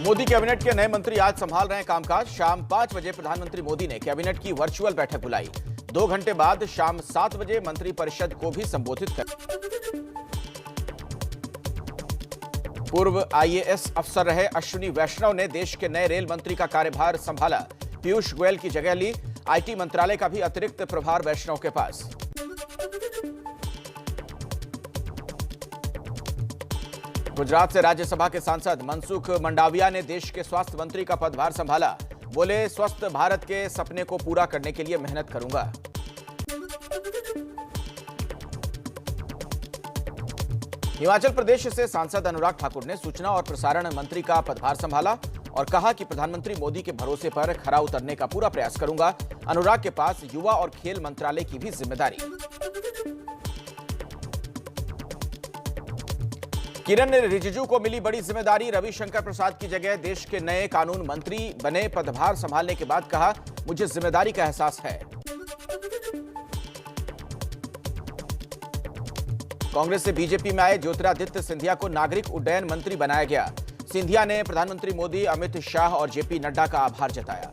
Modi cabinet के नए मंत्री आज संभाल रहे हैं कामकाज। शाम 5 बजे प्रधानमंत्री मोदी ने कैबिनेट की वर्चुअल बैठक बुलाई। 2 घंटे बाद शाम 7 बजे मंत्रिपरिषद को भी संबोधित कर। पूर्व आईएएस अफसर रहे अश्विनी वैष्णव ने देश के नए रेल मंत्री का कार्यभार संभाला। पीयूष गोयल की जगह ली। आईटी मंत्रालय का भी अतिरिक्त प्रभार वैष्णव के पास। गुजरात से राज्यसभा के सांसद मनसुख मंडाविया ने देश के स्वास्थ्य मंत्री का पदभार संभाला। बोले, स्वस्थ भारत के सपने को पूरा करने के लिए मेहनत करूंगा। हिमाचल प्रदेश से सांसद अनुराग ठाकुर ने सूचना और प्रसारण मंत्री का पदभार संभाला और कहा कि प्रधानमंत्री मोदी के भरोसे पर खरा उतरने का पूरा प्रयास करूंगा। अनुराग के पास युवा और खेल मंत्रालय की भी जिम्मेदारी। किरण रिजिजू को मिली बड़ी जिम्मेदारी। रविशंकर प्रसाद की जगह देश के नए कानून मंत्री बने। पदभार संभालने के बाद कहा, मुझे जिम्मेदारी का एहसास है। कांग्रेस से बीजेपी में आए ज्योतिरादित्य सिंधिया को नागरिक उड्डयन मंत्री बनाया गया। सिंधिया ने प्रधानमंत्री मोदी, अमित शाह और जेपी नड्डा का आभार जताया।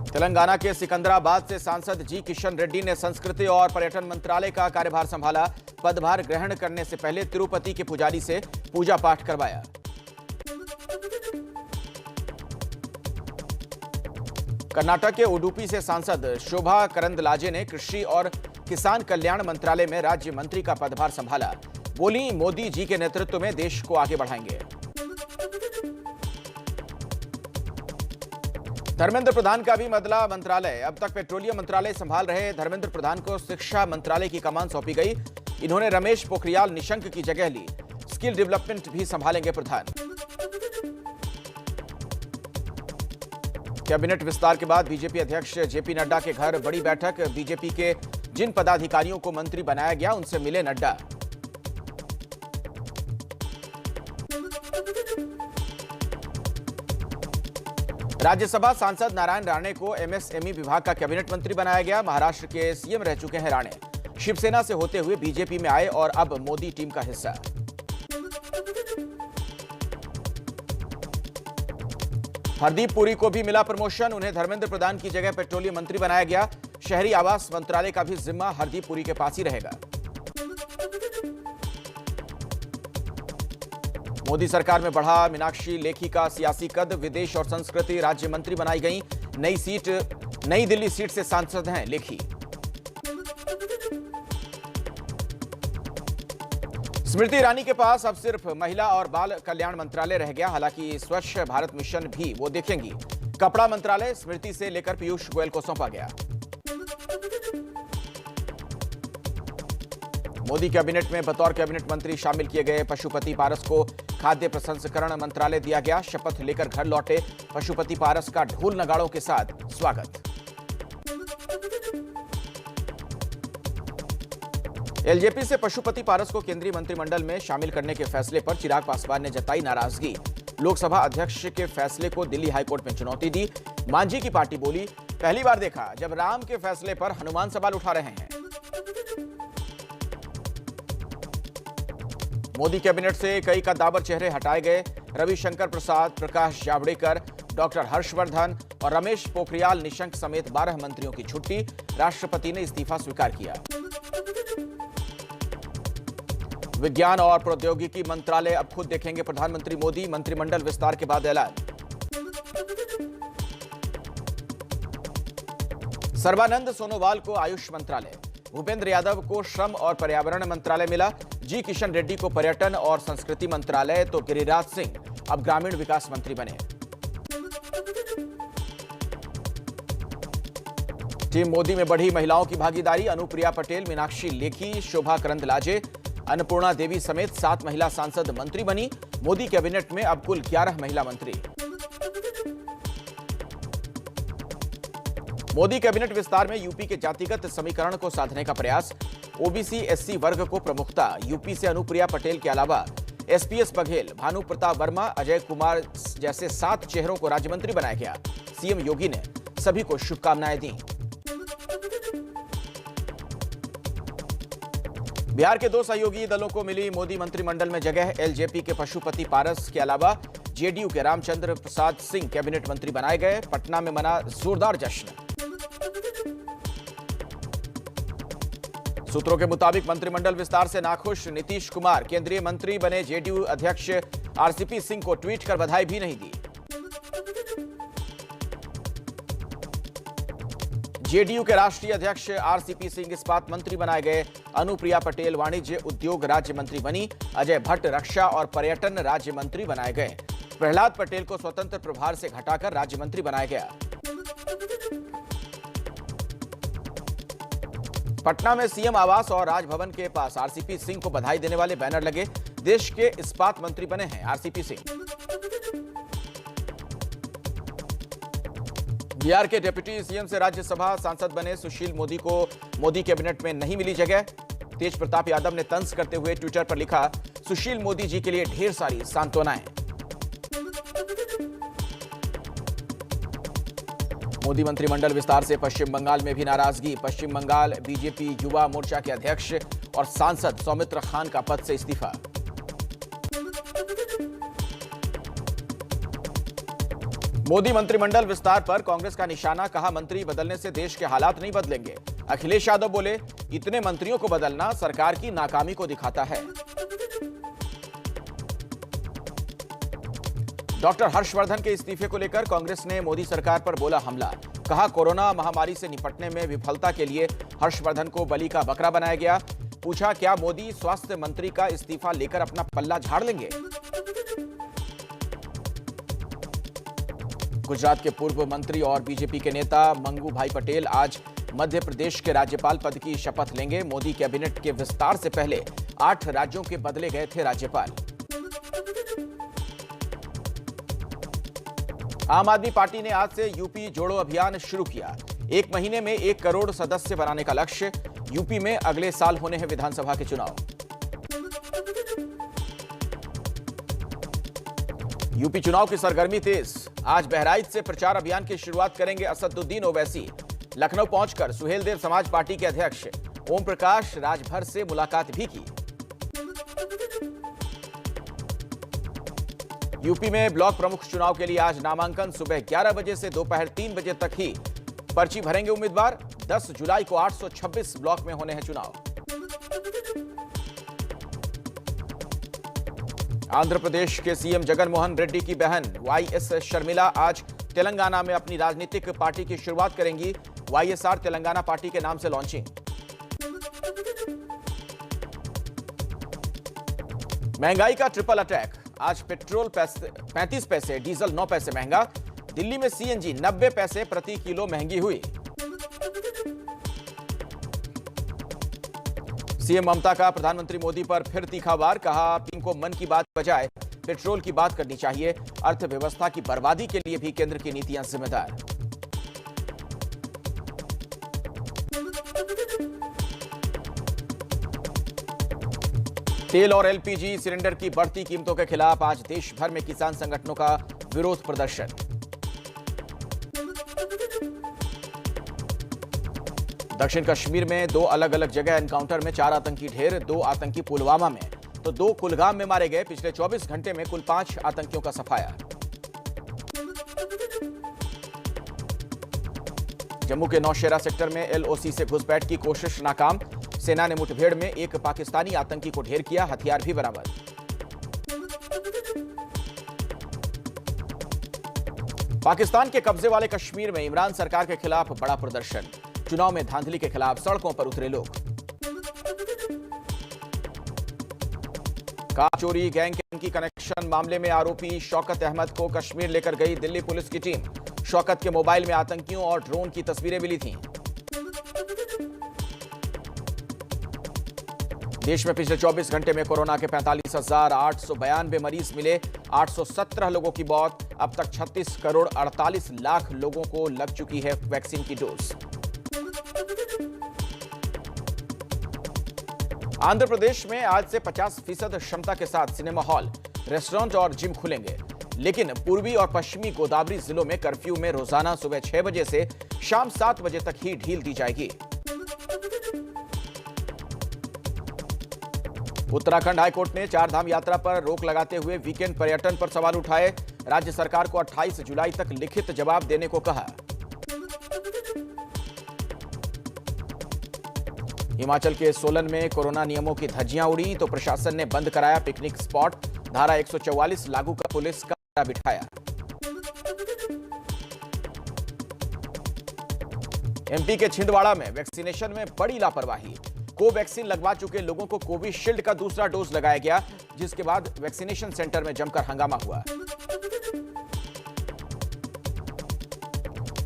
तेलंगाना के सिकंदराबाद से सांसद जी किशन रेड्डी ने संस्कृति और पर्यटन मंत्रालय का कार्यभार संभाला। पदभार ग्रहण करने से पहले तिरुपति के पुजारी से पूजा पाठ करवाया। कर्नाटक के उडुपी से सांसद शोभा करंदलाजे ने कृषि और किसान कल्याण मंत्रालय में राज्य मंत्री का पदभार संभाला। बोली, मोदी जी के नेतृत्व में देश को आगे बढ़ाएंगे। धर्मेंद्र प्रधान का भी बदला मंत्रालय। अब तक पेट्रोलियम मंत्रालय संभाल रहे धर्मेंद्र प्रधान को शिक्षा मंत्रालय की कमान सौंपी गई। इन्होंने रमेश पोखरियाल निशंक की जगह ली। स्किल डेवलपमेंट भी संभालेंगे प्रधान। कैबिनेट विस्तार के बाद बीजेपी अध्यक्ष जेपी नड्डा के घर बड़ी बैठक। बीजेपी के जिन पदाधिकारियों को मंत्री बनाया गया उनसे मिले नड्डा। राज्यसभा सांसद नारायण राणे को एमएसएमई विभाग का कैबिनेट मंत्री बनाया गया। महाराष्ट्र के सीएम रह चुके हैं राणे। शिवसेना से होते हुए बीजेपी में आए और अब मोदी टीम का हिस्सा। हरदीप पुरी को भी मिला प्रमोशन। उन्हें धर्मेंद्र प्रधान की जगह पेट्रोलियम मंत्री बनाया गया। शहरी आवास मंत्रालय का भी जिम्मा हरदीप पुरी के पास ही रहेगा। मोदी सरकार में बढ़ा मीनाक्षी लेखी का सियासी कद। विदेश और संस्कृति राज्य मंत्री बनाई गई। नई दिल्ली सीट से सांसद हैं लेखी। स्मृति ईरानी के पास अब सिर्फ महिला और बाल कल्याण मंत्रालय रह गया। हालांकि स्वच्छ भारत मिशन भी वो देखेंगी। कपड़ा मंत्रालय स्मृति से लेकर पीयूष गोयल को सौंपा गया। मोदी कैबिनेट में बतौर कैबिनेट मंत्री शामिल किए गए पशुपति पारस को खाद्य प्रसंस्करण मंत्रालय दिया गया। शपथ लेकर घर लौटे पशुपति पारस का ढोल नगाड़ों के साथ स्वागत। एलजेपी से पशुपति पारस को केंद्रीय मंत्रिमंडल में शामिल करने के फैसले पर चिराग पासवान ने जताई नाराजगी। लोकसभा अध्यक्ष के फैसले को दिल्ली हाईकोर्ट में चुनौती दी। मांझी की पार्टी बोली, पहली बार देखा जब राम के फैसले पर हनुमान सवाल उठा रहे हैं। मोदी कैबिनेट से कई कद्दावर चेहरे हटाए गए। रविशंकर प्रसाद, प्रकाश जावड़ेकर, डॉक्टर हर्षवर्धन और रमेश पोखरियाल निशंक समेत 12 मंत्रियों की छुट्टी। राष्ट्रपति ने इस्तीफा स्वीकार किया। विज्ञान और प्रौद्योगिकी मंत्रालय अब खुद देखेंगे प्रधानमंत्री मोदी। मंत्रिमंडल विस्तार के बाद ऐलान। सर्बानंद सोनोवाल को आयुष मंत्रालय। भूपेंद्र यादव को श्रम और पर्यावरण मंत्रालय मिला। जी किशन रेड्डी को पर्यटन और संस्कृति मंत्रालय तो गिरिराज सिंह अब ग्रामीण विकास मंत्री बने। टीम मोदी में बढ़ी महिलाओं की भागीदारी। अनुप्रिया पटेल, मीनाक्षी लेखी, शोभा करंदलाजे, अन्नपूर्णा देवी समेत 7 महिला सांसद मंत्री बनी। मोदी कैबिनेट में अब कुल 11 महिला मंत्री। मोदी कैबिनेट विस्तार में यूपी के जातिगत समीकरण को साधने का प्रयास। ओबीसी एससी वर्ग को प्रमुखता। यूपी से अनुप्रिया पटेल के अलावा एसपीएस बघेल, भानु प्रताप वर्मा, अजय कुमार जैसे 7 चेहरों को राज्यमंत्री बनाया गया। सीएम योगी ने सभी को शुभकामनाएं दी। बिहार के दो सहयोगी दलों को मिली मोदी मंत्रिमंडल में जगह। एलजेपी के पशुपति पारस के अलावा जेडीयू के रामचंद्र प्रसाद सिंह कैबिनेट मंत्री बनाए गए। पटना में मना जोरदार जश्न। सूत्रों के मुताबिक मंत्रिमंडल विस्तार से नाखुश नीतीश कुमार केंद्रीय मंत्री बने। जेडीयू अध्यक्ष आरसीपी सिंह को ट्वीट कर बधाई भी नहीं दी। जेडीयू के राष्ट्रीय अध्यक्ष आरसीपी सिंह इस्पात मंत्री बनाए गए। अनुप्रिया पटेल वाणिज्य उद्योग राज्य मंत्री बनी। अजय भट्ट रक्षा और पर्यटन राज्य मंत्री बनाए गए। प्रहलाद पटेल को स्वतंत्र प्रभार से घटाकर राज्य मंत्री बनाया गया। पटना में सीएम आवास और राजभवन के पास आरसीपी सिंह को बधाई देने वाले बैनर लगे। देश के इस्पात मंत्री बने हैं आरसीपी सिंह। बिहार के डिप्टी सीएम से राज्यसभा सांसद बने सुशील मोदी को मोदी कैबिनेट में नहीं मिली जगह। तेज प्रताप यादव ने तंज करते हुए ट्विटर पर लिखा, सुशील मोदी जी के लिए ढेर सारी सांत्वनाएं। मोदी मंत्रिमंडल विस्तार से पश्चिम बंगाल में भी नाराजगी। पश्चिम बंगाल बीजेपी युवा मोर्चा के अध्यक्ष और सांसद सौमित्र खान का पद से इस्तीफा। मोदी मंत्रिमंडल विस्तार पर कांग्रेस का निशाना, कहा मंत्री बदलने से देश के हालात नहीं बदलेंगे। अखिलेश यादव बोले, इतने मंत्रियों को बदलना सरकार की नाकामी को दिखाता है। डॉक्टर हर्षवर्धन के इस्तीफे को लेकर कांग्रेस ने मोदी सरकार पर बोला हमला। कहा, कोरोना महामारी से निपटने में विफलता के लिए हर्षवर्धन को बलि का बकरा बनाया गया। पूछा, क्या मोदी स्वास्थ्य मंत्री का इस्तीफा लेकर अपना पल्ला झाड़ लेंगे? गुजरात के पूर्व मंत्री और बीजेपी के नेता मंगू भाई पटेल आज मध्य प्रदेश के राज्यपाल पद की शपथ लेंगे। मोदी कैबिनेट के विस्तार से पहले 8 राज्यों के बदले गए थे राज्यपाल। आम आदमी पार्टी ने आज से यूपी जोड़ो अभियान शुरू किया। 1 महीने में 1 करोड़ सदस्य बनाने का लक्ष्य। यूपी में अगले साल होने हैं विधानसभा के चुनाव। यूपी चुनाव की सरगर्मी तेज। आज बहराइच से प्रचार अभियान की शुरुआत करेंगे असदुद्दीन ओवैसी। लखनऊ पहुंचकर सुहेलदेव समाज पार्टी के अध्यक्ष ओम प्रकाश राजभर से मुलाकात भी की। यूपी में ब्लॉक प्रमुख चुनाव के लिए आज नामांकन। सुबह 11 बजे से दोपहर 3 बजे तक ही पर्ची भरेंगे उम्मीदवार। 10 जुलाई को 826 ब्लॉक में होने हैं चुनाव। आंध्र प्रदेश के सीएम जगनमोहन रेड्डी की बहन वाईएस शर्मिला आज तेलंगाना में अपनी राजनीतिक पार्टी की शुरुआत करेंगी। वाईएसआर तेलंगाना पार्टी के नाम से लॉन्चिंग। महंगाई का ट्रिपल अटैक। आज पेट्रोल 35 पैसे, डीजल 9 पैसे महंगा। दिल्ली में सीएनजी 90 पैसे प्रति किलो महंगी हुई। सीएम ममता का प्रधानमंत्री मोदी पर फिर तीखा वार। कहा, पीएम को मन की बात बजाय पेट्रोल की बात करनी चाहिए। अर्थव्यवस्था की बर्बादी के लिए भी केंद्र की नीतियां जिम्मेदार। तेल और एलपीजी सिलेंडर की बढ़ती कीमतों के खिलाफ आज देश भर में किसान संगठनों का विरोध प्रदर्शन। दक्षिण कश्मीर में 2 अलग अलग जगह एनकाउंटर में 4 आतंकी ढेर। 2 आतंकी पुलवामा में तो 2 कुलगाम में मारे गए। पिछले 24 घंटे में कुल 5 आतंकियों का सफाया। जम्मू के नौशेरा सेक्टर में एलओसी से घुसपैठ की कोशिश नाकाम। सेना ने मुठभेड़ में एक पाकिस्तानी आतंकी को ढेर किया। हथियार भी बरामद। पाकिस्तान के कब्जे वाले कश्मीर में इमरान सरकार के खिलाफ बड़ा प्रदर्शन। चुनाव में धांधली के खिलाफ सड़कों पर उतरे लोग। कार चोरी गैंग की कनेक्शन मामले में आरोपी शौकत अहमद को कश्मीर लेकर गई दिल्ली पुलिस की टीम। शौकत के मोबाइल में आतंकियों और ड्रोन की तस्वीरें मिली थीं। देश में पिछले 24 घंटे में कोरोना के 45,892 मरीज मिले। 817 लोगों की मौत। अब तक 36 करोड़ 48 लाख लोगों को लग चुकी है वैक्सीन की डोज। आंध्र प्रदेश में आज से 50% क्षमता के साथ सिनेमा हॉल, रेस्टोरेंट और जिम खुलेंगे। लेकिन पूर्वी और पश्चिमी गोदावरी जिलों में कर्फ्यू में रोजाना सुबह 6 बजे से शाम 7 बजे तक ही ढील दी जाएगी। उत्तराखंड हाईकोर्ट ने चारधाम यात्रा पर रोक लगाते हुए वीकेंड पर्यटन पर सवाल उठाए। राज्य सरकार को 28 जुलाई तक लिखित जवाब देने को कहा। हिमाचल के सोलन में कोरोना नियमों की धज्जियां उड़ी तो प्रशासन ने बंद कराया पिकनिक स्पॉट। धारा 144 लागू कर पुलिस का बिठाया। एमपी के छिंदवाड़ा में वैक्सीनेशन में बड़ी लापरवाही। कोवैक्सीन लगवा चुके लोगों को कोविशील्ड का दूसरा डोज लगाया गया, जिसके बाद वैक्सीनेशन सेंटर में जमकर हंगामा हुआ।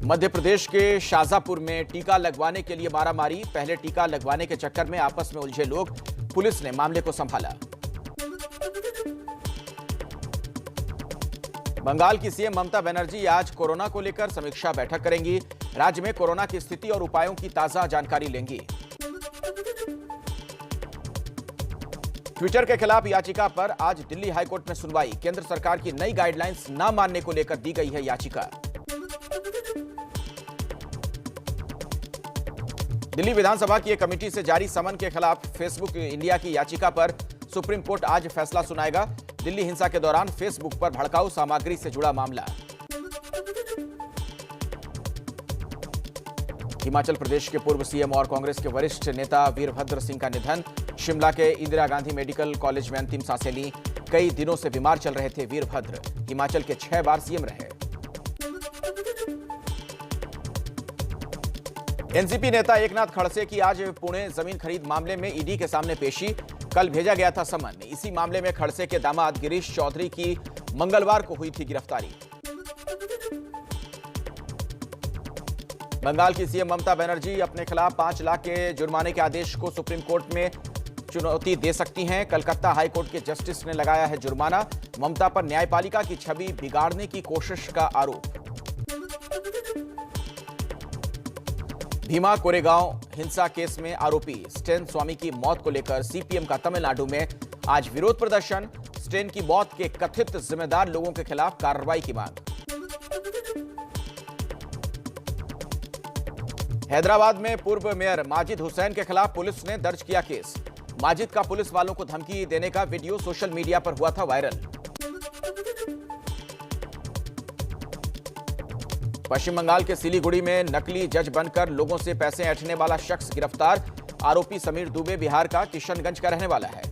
मध्य प्रदेश के शाजापुर में टीका लगवाने के लिए मारामारी। पहले टीका लगवाने के चक्कर में आपस में उलझे लोग, पुलिस ने मामले को संभाला। बंगाल की सीएम ममता बनर्जी आज कोरोना को लेकर समीक्षा बैठक करेंगी। राज्य में कोरोना की स्थिति और उपायों की ताजा जानकारी लेंगी। ट्विटर के खिलाफ याचिका पर आज दिल्ली हाईकोर्ट में सुनवाई। केंद्र सरकार की नई गाइडलाइंस न मानने को लेकर दी गई है याचिका। दिल्ली विधानसभा की एक कमेटी से जारी समन के खिलाफ फेसबुक इंडिया की याचिका पर सुप्रीम कोर्ट आज फैसला सुनाएगा। दिल्ली हिंसा के दौरान फेसबुक पर भड़काऊ सामग्री से जुड़ा मामला। हिमाचल प्रदेश के पूर्व सीएम और कांग्रेस के वरिष्ठ नेता वीरभद्र सिंह का निधन। शिमला के इंदिरा गांधी मेडिकल कॉलेज में अंतिम सांसें ली। कई दिनों से बीमार चल रहे थे वीरभद्र। हिमाचल के 6 बार सीएम रहे। एनसीपी नेता एकनाथ खड़से की आज पुणे जमीन खरीद मामले में ईडी के सामने पेशी। कल भेजा गया था समन। इसी मामले में खड़से के दामाद गिरीश चौधरी की मंगलवार को हुई थी गिरफ्तारी। बंगाल की सीएम ममता बनर्जी अपने खिलाफ 5 लाख के जुर्माने के आदेश को सुप्रीम कोर्ट में चुनौती दे सकती हैं। कलकत्ता हाईकोर्ट के जस्टिस ने लगाया है जुर्माना। ममता पर न्यायपालिका की छवि बिगाड़ने की कोशिश का आरोप। भीमा कोरेगांव हिंसा केस में आरोपी स्टेन स्वामी की मौत को लेकर सीपीएम का तमिलनाडु में आज विरोध प्रदर्शन। स्टेन की मौत के कथित जिम्मेदार लोगों के खिलाफ कार्रवाई की मांग। हैदराबाद में पूर्व मेयर माजिद हुसैन के खिलाफ पुलिस ने दर्ज किया केस। माजिद का पुलिस वालों को धमकी देने का वीडियो सोशल मीडिया पर हुआ था वायरल। पश्चिम बंगाल के सिलीगुड़ी में नकली जज बनकर लोगों से पैसे ऐंठने वाला शख्स गिरफ्तार। आरोपी समीर दुबे बिहार का किशनगंज का रहने वाला है।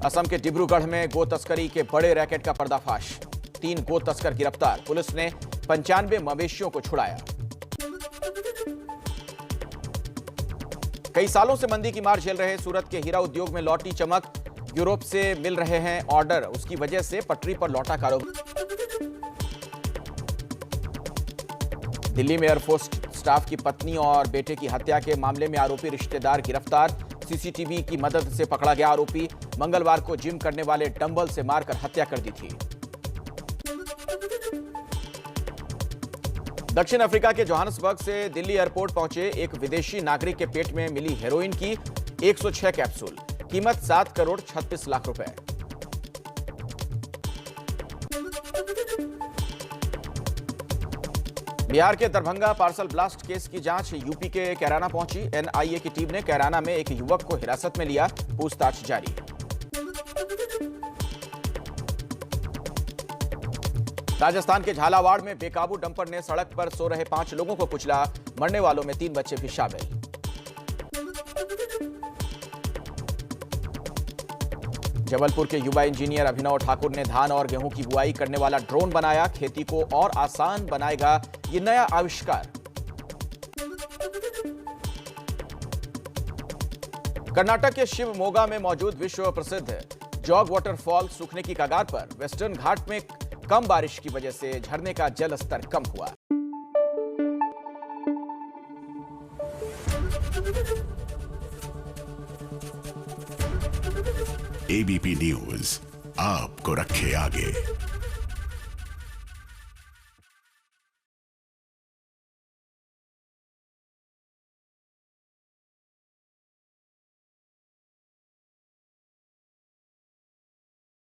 असम के डिब्रूगढ़ में गो तस्करी के बड़े रैकेट का पर्दाफाश। 3 गो तस्कर गिरफ्तार। पुलिस ने 95 मवेशियों को छुड़ाया। कई सालों से मंदी की मार झेल रहे सूरत के हीरा उद्योग में लौटी चमक। यूरोप से मिल रहे हैं ऑर्डर, उसकी वजह से पटरी पर लौटा कारोबार। दिल्ली में एयरफोर्स स्टाफ की पत्नी और बेटे की हत्या के मामले में आरोपी रिश्तेदार गिरफ्तार। सीसीटीवी की मदद से पकड़ा गया आरोपी। मंगलवार को जिम करने वाले डंबल से मारकर हत्या कर दी थी। दक्षिण अफ्रीका के जोहान्सबर्ग से दिल्ली एयरपोर्ट पहुंचे एक विदेशी नागरिक के पेट में मिली हेरोइन की 106 कैप्सूल। कीमत 7 करोड़ 36 लाख रुपए। बिहार के दरभंगा पार्सल ब्लास्ट केस की जांच यूपी के कैराना पहुंची। एनआईए की टीम ने कैराना में एक युवक को हिरासत में लिया। पूछताछ जारी। राजस्थान के झालावाड़ में बेकाबू डंपर ने सड़क पर सो रहे 5 लोगों को कुचला। मरने वालों में 3 बच्चे भी शामिल। जबलपुर के युवा इंजीनियर अभिनव ठाकुर ने धान और गेहूं की बुआई करने वाला ड्रोन बनाया। खेती को और आसान बनाएगा ये नया आविष्कार। कर्नाटक के शिवमोगा में मौजूद विश्व प्रसिद्ध जॉग वाटरफॉल सूखने की कगार पर। वेस्टर्न घाट में कम बारिश की वजह से झरने का जल स्तर कम हुआ। एबीपी न्यूज आपको रखे आगे।